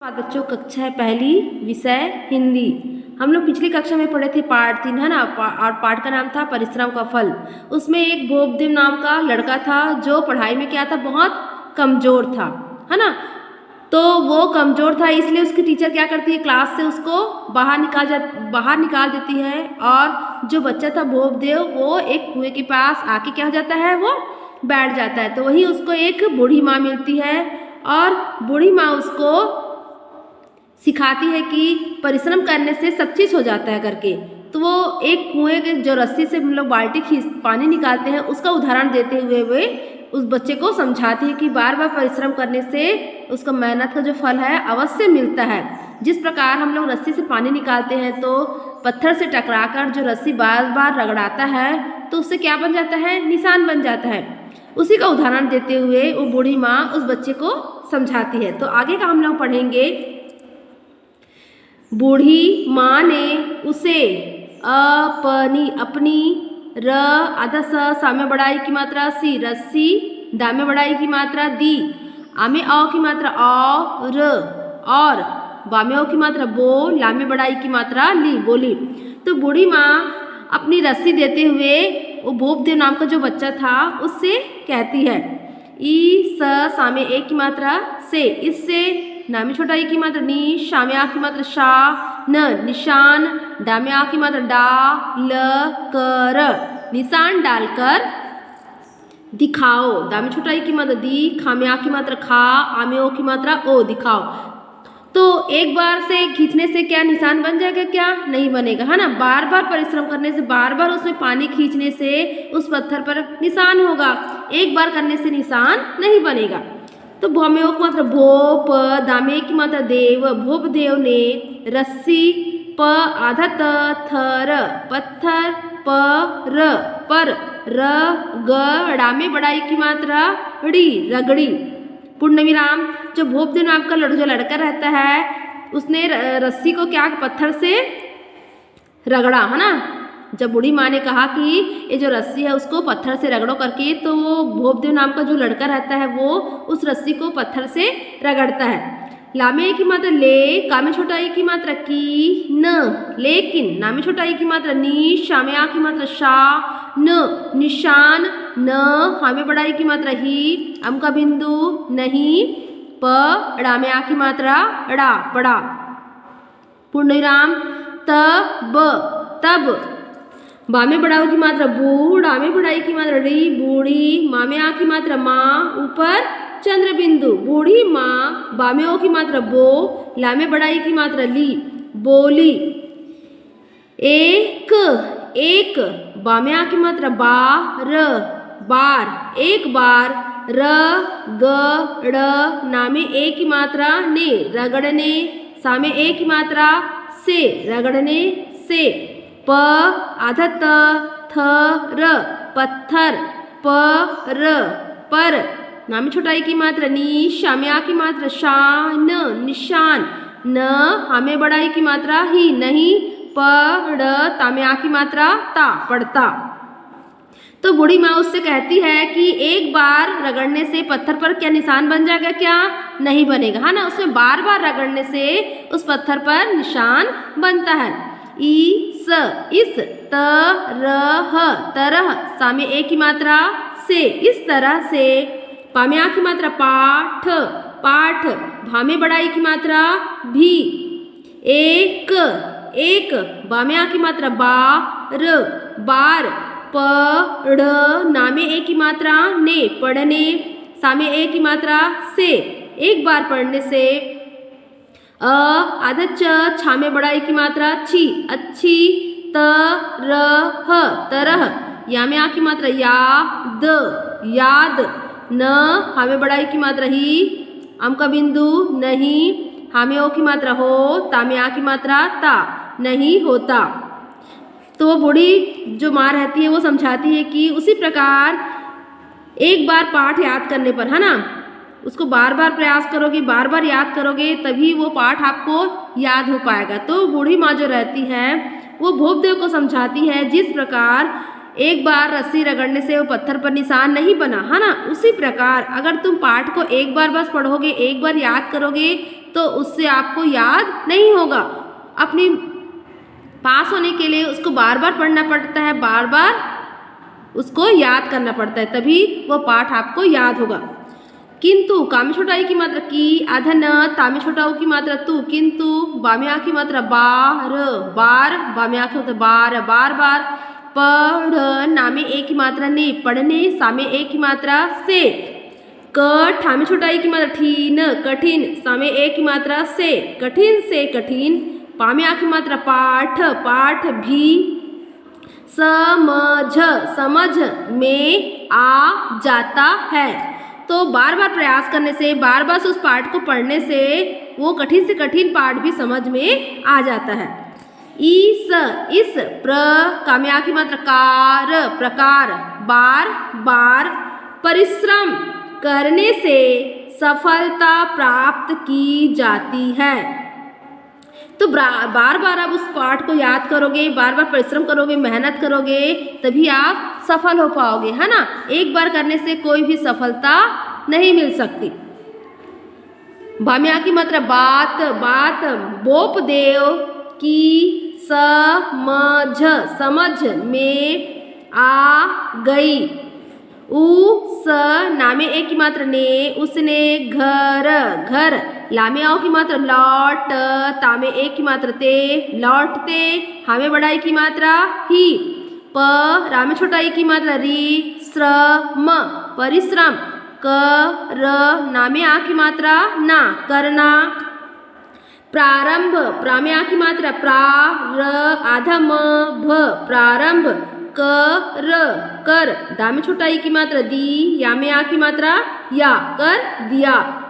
बच्चों, कक्षा है पहली, विषय हिंदी। हम लोग पिछली कक्षा में पढ़े थे पाठ 3, है ना। और पाठ का नाम था परिश्रम का फल। उसमें एक भोपदेव नाम का लड़का था जो पढ़ाई में क्या था, बहुत कमज़ोर था, है ना। तो वो कमज़ोर था, इसलिए उसकी टीचर क्या करती है, क्लास से उसको बाहर निकाल देती है। और जो बच्चा था भोपदेव, वो एक कुएं के पास आके क्या हो जाता है, वो बैठ जाता है। तो वहीं उसको एक बूढ़ी माँ मिलती है और बूढ़ी माँ उसको सिखाती है कि परिश्रम करने से सब चीज़ हो जाता है करके। तो वो एक कुएं के जो रस्सी से हम लोग बाल्टी खींच पानी निकालते हैं, उसका उदाहरण देते हुए वे उस बच्चे को समझाती है कि बार बार परिश्रम करने से उसका मेहनत का जो फल है अवश्य मिलता है। जिस प्रकार हम लोग रस्सी से पानी निकालते हैं तो पत्थर से टकराकर जो रस्सी बार बार रगड़ाता है तो उससे क्या बन जाता है, निशान बन जाता है। उसी का उदाहरण देते हुए वो बूढ़ी माँ उस बच्चे को समझाती है। तो आगे का हम लोग पढ़ेंगे। बूढ़ी माँ ने उसे अपनी र आधा सा में बढ़ाई की मात्रा सी, रस्सी दा में बढ़ाई की मात्रा दी, आ में औ की मात्रा और बा में ओ की मात्रा बो, ला में बढ़ाई की मात्रा ली, बोली। तो बूढ़ी माँ अपनी रस्सी देते हुए वो भोपदेव नाम का जो बच्चा था उससे कहती है, ई सा में एक की मात्रा से, इससे ना में छोटा ई की मात्रा नी, शा में आ की मात्रा शा, न निशान, डा में आ की मात्रा डा, ल कर, निशान डालकर दिखाओ। दा में छोटा ई की मात्रा दी, खा में आ की मात्रा खा, आ में ओ की मात्रा ओ, दिखाओ। तो एक बार से खींचने से क्या निशान बन जाएगा, क्या नहीं बनेगा, है ना। बार बार परिश्रम करने से, बार बार उसमें पानी खींचने से उस पत्थर पर निशान होगा। एक बार करने से निशान नहीं बनेगा। तो भ में ओ की मात्रा भोप, दा में की मात्रा देव, भोपदेव ने रस्सी प आधा त थर, पत्थर पर र ग डा में बढ़ाई की मात्रा ड़ी, रगड़ी, पूर्ण विराम। जो भोपदेव नाम का जो लड़का रहता है उसने रस्सी को क्या पत्थर से रगड़ा, है ना। जब बूढ़ी माँ ने कहा कि ये जो रस्सी है उसको पत्थर से रगड़ो करके, तो वो भोपदेव नाम का जो लड़का रहता है वो उस रस्सी को पत्थर से रगड़ता है। ला में की मात्रा ले, का में छोटा ई की मात्रा की, न लेकिन, ना में छोटा ई की मात्रा नी, शा में आ की मात्रा शा, न निशान, न हा में बड़ा ई की मात्रा ही, अम का बिंदु नहीं, प ड़ा में आ की मात्रा ड़ा, पड़ा, पूर्ण विराम। तब, बा में बढ़ाओ की मात्रा बू, डा में बढ़ाई की मात्रा री, बूढ़ी, मा में आ की मात्रा माँ, ऊपर चंद्र बिंदु, बूढ़ी माँ, बा में ओ की मात्रा बो, ला में बढ़ाई की मात्रा ली, बोली। एक, बा में आ की मात्रा बार, बार, एक बार, र ग ड़, ना में ए की मात्रा ने, रगड़ने, सा में ए की मात्रा से, रगड़ने से, प आधा त थ र, पत्थर, पर, ना में छोटा ई की मात्रा नी, शा में आ की मात्रा शा, न निशान, न हा में बड़ा ई की मात्रा ही, नहीं, ड़ ता में आ की मात्रा ता, पड़ता। तो बूढ़ी माँ उससे कहती है कि एक बार रगड़ने से पत्थर पर क्या निशान बन जाएगा, क्या नहीं बनेगा, है ना। उसमें बार बार रगड़ने से उस पत्थर पर निशान बनता है। इस, तरह, सा में ए की मात्रा से, इस तरह से, पा में आ की मात्रा पाठ, भा में बढ़ाई की मात्रा भी, एक, बा में आ की मात्रा बार, पढ़, ना में ए की मात्रा ने, पढ़ने, सा में ए की मात्रा से, एक बार पढ़ने से, आधा छा में बढ़ाई की मात्रा छी, अच्छी, तरह, या में आ की मात्रा याद, न हा में बढ़ाई की मात्रा ही, अम का बिंदु नहीं, हा में ओ की मात्रा हो, ता में आ की मात्रा ता, नहीं होता। तो वो बूढ़ी जो माँ रहती है वो समझाती है कि उसी प्रकार एक बार पाठ याद करने पर, है ना, उसको बार बार प्रयास करोगे, बार बार याद करोगे, तभी वो पाठ आपको याद हो पाएगा। तो बूढ़ी माँ जो रहती है वो भोपदेव को समझाती है, जिस प्रकार एक बार रस्सी रगड़ने से वो पत्थर पर निशान नहीं बना, है ना, उसी प्रकार अगर तुम पाठ को एक बार बस पढ़ोगे, एक बार याद करोगे, तो उससे आपको याद नहीं होगा। अपनी पास होने के लिए उसको बार बार पढ़ना पड़ता है, बार बार उसको याद करना पड़ता है, तभी वो पाठ आपको याद होगा। किंतु कामे छोटा ई की मात्रा की, आधा न, तामे छोटा ऊ की मात्रा तू, किंतु बामे आ की मात्रा बार, बार, बामे आ की मात्रा बार, बार बार, पढ़, नामे ए की मात्रा ने, पढ़ने, सामे ए की मात्रा से, क, ठामे छोटा ई की मात्रा ठीन, कठिन, सामे ए की मात्रा से, कठिन से कठिन, पामे आ की मात्रा पाठ, पाठ भी, समझ, समझ में आ जाता है। तो बार बार प्रयास करने से, बार बार उस पाठ को पढ़ने से वो कठिन से कठिन पाठ भी समझ में आ जाता है। इस, प्र, काम्या की मात्रा कार, प्रकार, बार बार, परिश्रम करने से सफलता प्राप्त की जाती है। तो बार बार आप उस पाठ को याद करोगे, बार बार परिश्रम करोगे, मेहनत करोगे, तभी आप सफल हो पाओगे, है ना। एक बार करने से कोई भी सफलता नहीं मिल सकती। भाम्या की मात्रा बात, बात, बोप देव की, समझ, समझ में आ गई, उस, नामे ए की मात्रा ने, उसने, घर, घर, लामे आओ की मात्रा लौट, तामे ए की मात्रा ते, लौटते, हामे बड़ाई की मात्रा ही, प, रामे छोटा ई की मात्रा री, श्रम, परिश्रम, क, र, नामे आ की मात्रा ना, करना, प्रारंभ, प्रामे आ की मात्रा प्रा, र, आधा म, भ, प्रारंभ, कर, कर, दामे छोटा ई की मात्रा दी, या में आ की मात्रा या, कर दिया,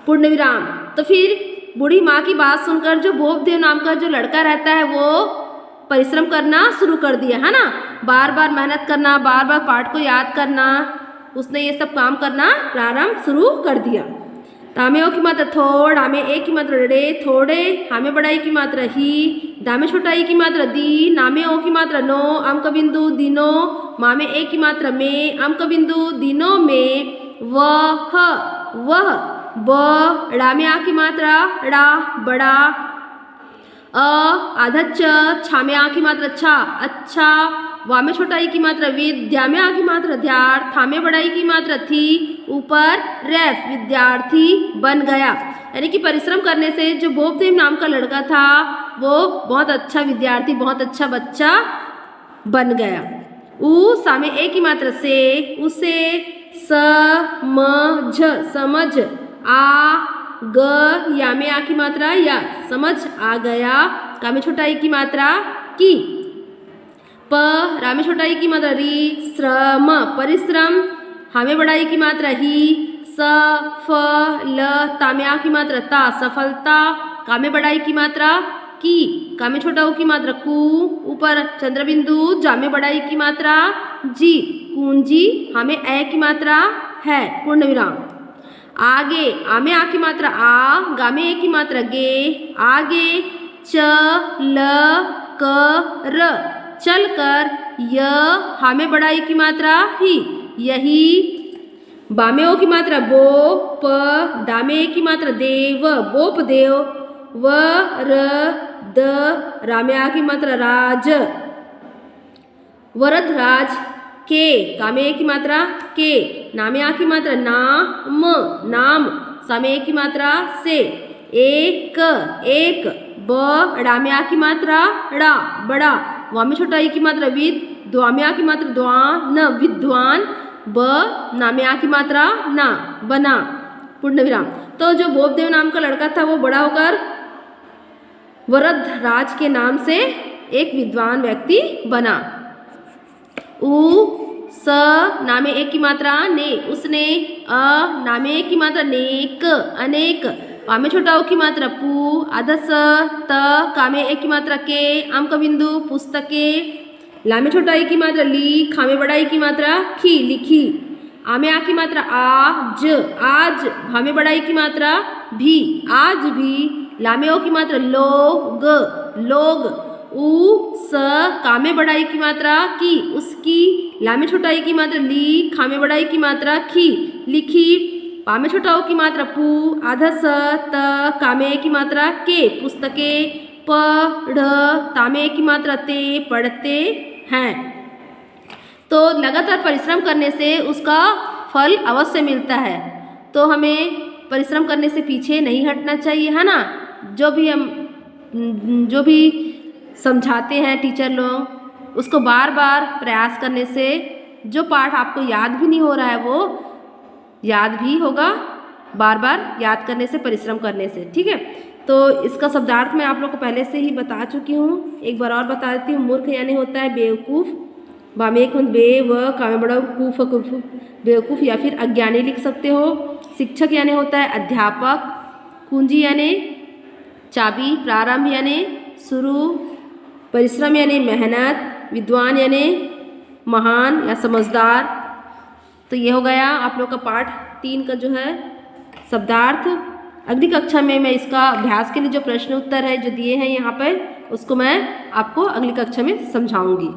पूर्ण विराम। तो फिर बूढ़ी माँ की बात सुनकर जो भोपदेव नाम का जो लड़का रहता है वो परिश्रम करना शुरू कर दिया, है ना। बार बार मेहनत करना, बार बार पाठ को याद करना, उसने ये सब काम करना प्रारंभ शुरू कर दिया। तामे ओ की मात्रा थोड़, आमे ए की मात्रा रे, थोड़े, हामे बड़ाई की मात्रा ही, दामे छोटा ई की मात्रा दी, नामे ओ की मात्रा नो, अंक बिंदु दिनों, मामे ए की मात्रा में, अंक बिंदु दिनों में, वह, ब, ड़ामे आ की मात्रा ड़ा, बड़ा, आधा च, छामे आ की मात्रा छा, अच्छा, वामे छोटा ई की मात्रा विद, द्यामे आ की मात्रा ध्यार, थामे बड़ाई की मात्रा थी, ऊपर रेफ, विद्यार्थी बन गया। यानी कि परिश्रम करने से जो भोपदेव नाम का लड़का था वो बहुत अच्छा विद्यार्थी, बहुत अच्छा बच्चा बन गया। ऊ, सामे ए की मात्रा से, उसे, समझ, समझ, आ, ग, या में आ की मात्रा या, समझ आ गया, कामे छोटा ई की मात्रा की, प, रामे छोटा ई की मात्रा री, श्रम, परिश्रम, हामे बड़ा ई की मात्रा ही, सफलता में आ की मात्रा ता, सफलता, कामे बड़ा ई की मात्रा की, कामे छोटा ऊ की मात्रा कु, ऊपर चंद्र बिंदु, जामे बड़ा ई की मात्रा जी, कुंजी, हामे ए की मात्रा है, पूर्ण विराम। आगे, आमे आ की मात्रा आ, गामे ए की मात्रा गे, आगे, चल कर, चल कर, य, हामे बड़ा ई की मात्रा ही, यही, बामे ओ की मात्रा बो, प, दामे ए की मात्रा देव, बोप देव, व, र, द, रामे आ की मात्रा राज, वरद राज, के, कामे ए की मात्रा के, नामे आ की मात्रा नाम, नाम, सामे ए की मात्रा से, एक, एक, ब, ड़ामे आ की मात्रा ड़ा, बड़ा, वामे छोटा ई की मात्रा विद, द्वामे आ की मात्रा द्वान, विद्वान, ब, नामे आ की मात्रा ना, बना, पूर्ण विराम। तो जो भोपदेव नाम का लड़का था वो बड़ा होकर वरद राज के नाम से एक विद्वान व्यक्ति बना। उ, स, नामे एक की मात्रा ने, उसने, अ, नामे एक की मात्रा नेक, अनेक, पामे छोटा ओ की मात्रा पू, आधा स, त, कामे एक की मात्रा के, अंक बिंदु, पुस्तके, लामे छोटा ई की मात्रा ली, खामे बड़ा ई की मात्रा खी, लिखी, आमे आ की मात्रा आज, आज, भामे बड़ा ई की मात्रा भी, आज भी, लामे ओ की मात्रा लोग, लोग, उ, स, कामे बड़ा ई की मात्रा की, उसकी, लामे छोटा ई की मात्रा ली, खामे बड़ा ई की मात्रा खी, लिखी, पा में छोटा ओ की मात्रा पू, आधा स, त, का में की मात्रा के, पुस्तके, पढ़, ता में की मात्रा ते, पढ़ते हैं। तो लगातार परिश्रम करने से उसका फल अवश्य मिलता है। तो हमें परिश्रम करने से पीछे नहीं हटना चाहिए, है ना। जो भी समझाते हैं टीचर लोग, उसको बार बार प्रयास करने से जो पाठ आपको याद भी नहीं हो रहा है वो याद भी होगा, बार बार याद करने से, परिश्रम करने से। ठीक है, तो इसका शब्दार्थ मैं आप लोग को पहले से ही बता चुकी हूँ, एक बार और बता देती हूँ। मूर्ख यानी होता है बेवकूफ़, बामेक बे व कामे बड़ा कूफ कुफ, बेवकूफ़ या फिर अज्ञानी लिख सकते हो। शिक्षक यानी होता है अध्यापक, कुंजी यानी चाबी, प्रारंभ यानी शुरू, परिश्रम यानी मेहनत, विद्वान यानी महान या समझदार। तो ये हो गया आप लोग का पाठ 3 का जो है शब्दार्थ। अगली कक्षा में मैं इसका अभ्यास के लिए जो प्रश्न उत्तर है जो दिए हैं यहाँ पर, उसको मैं आपको अगली कक्षा में समझाऊंगी।